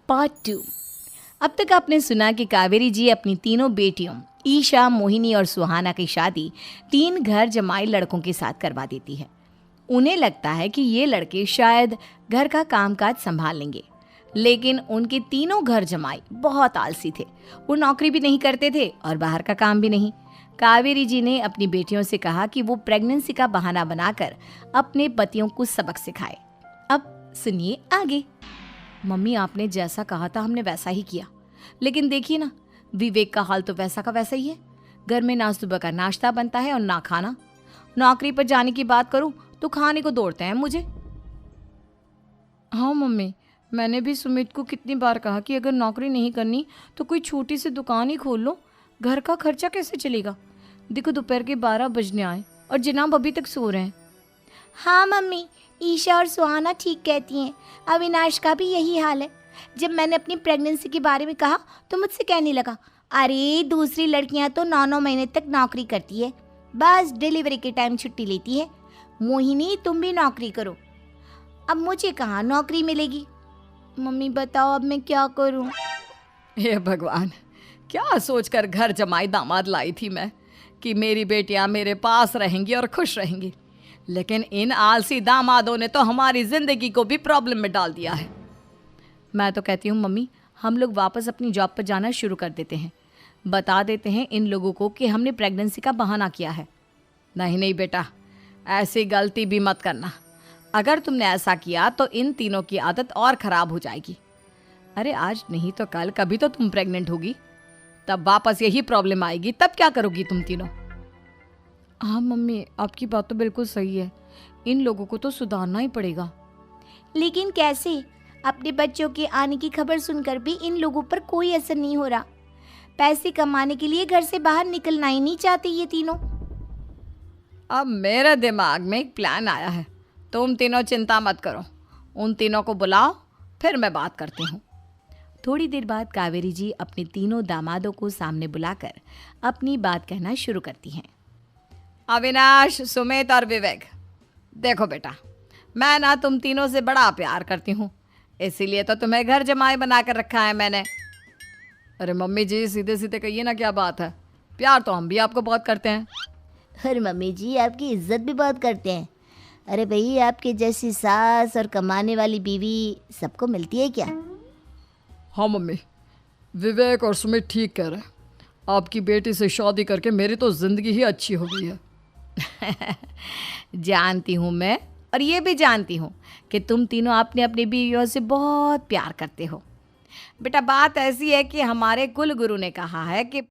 Part 2। अब तक आपने सुना कि कावेरी जी अपनी तीनों बेटियों ईशा, मोहिनी और सुहाना की शादी 3 घर जमाई लड़कों के साथ करवा देती है। उन्हें लगता है कि ये लड़के शायद घर का कामकाज संभाल लेंगे, लेकिन उनके तीनों घर जमाई बहुत आलसी थे। वो नौकरी भी नहीं करते थे और बाहर का काम भी नहीं। कावेरी जी ने अपनी बेटियों से कहा कि वो प्रेगनेंसी का बहाना बनाकर अपने पतियों को सबक सिखाए। अब सुनिए आगे। मम्मी, आपने जैसा कहा था हमने वैसा ही किया, लेकिन देखिए ना, विवेक का हाल तो वैसा का वैसा ही है। घर में ना सुबह का नाश्ता बनता है और ना खाना। नौकरी पर जाने की बात करूं तो खाने को दौड़ते हैं मुझे। हाँ मम्मी, मैंने भी सुमित को कितनी बार कहा कि अगर नौकरी नहीं करनी तो कोई छोटी सी दुकान ही खोल लो, घर का खर्चा कैसे चलेगा। देखो दोपहर के 12 बजने आए और जनाब अभी तक सो रहे हैं। हाँ मम्मी, ईशा और सुहाना ठीक कहती हैं। अविनाश का भी यही हाल है। जब मैंने अपनी प्रेगनेंसी के बारे में कहा तो मुझसे कहने लगा, अरे दूसरी लड़कियां तो 9-9 महीने तक नौकरी करती है, बस डिलीवरी के टाइम छुट्टी लेती है। मोहिनी, तुम भी नौकरी करो। अब मुझे कहाँ नौकरी मिलेगी। मम्मी बताओ अब मैं क्या करूँ। हे भगवान, क्या सोचकर घर जमाई दामाद लाई थी मैं कि मेरी बेटियां मेरे पास रहेंगी और खुश रहेंगी, लेकिन इन आलसी दामादों ने तो हमारी जिंदगी को भी प्रॉब्लम में डाल दिया है। मैं तो कहती हूँ मम्मी, हम लोग वापस अपनी जॉब पर जाना शुरू कर देते हैं। बता देते हैं इन लोगों को कि हमने प्रेगनेंसी का बहाना किया है। नहीं नहीं बेटा, ऐसी गलती भी मत करना। अगर तुमने ऐसा किया तो इन तीनों की आदत और ख़राब हो जाएगी। अरे आज नहीं तो कल कभी तो तुम प्रेग्नेंट होगी, तब वापस यही प्रॉब्लम आएगी। तब क्या करोगी तुम तीनों। हाँ मम्मी, आपकी बात तो बिल्कुल सही है। इन लोगों को तो सुधारना ही पड़ेगा। लेकिन कैसे? अपने बच्चों के आने की खबर सुनकर भी इन लोगों पर कोई असर नहीं हो रहा। पैसे कमाने के लिए घर से बाहर निकलना ही नहीं चाहते ये तीनों। अब मेरे दिमाग में एक प्लान आया है। तुम तीनों चिंता मत करो, उन तीनों को बुलाओ, फिर मैं बात करती हूँ। थोड़ी देर बाद कावेरी जी अपने तीनों दामादों को सामने बुलाकर अपनी बात कहना शुरू करती हैं। अविनाश, सुमित और विवेक, देखो बेटा, मैं ना तुम तीनों से बड़ा प्यार करती हूँ, इसीलिए तो तुम्हें घर जमाई बना कर रखा है मैंने। अरे मम्मी जी, सीधे सीधे कहिए ना, क्या बात है। प्यार तो हम भी आपको बहुत करते हैं। अरे मम्मी जी, आपकी इज्जत भी बहुत करते हैं। अरे भाई, आपके जैसी सास और कमाने वाली बीवी सबको मिलती है क्या? हाँ मम्मी, विवेक और सुमित ठीक कह रहे हैं। आपकी बेटी से शादी करके मेरी तो ज़िंदगी ही अच्छी हो गई है। जानती हूँ मैं, और ये भी जानती हूँ कि तुम तीनों अपने अपनी बीवियों से बहुत प्यार करते हो। बेटा, बात ऐसी है कि हमारे कुल गुरु ने कहा है कि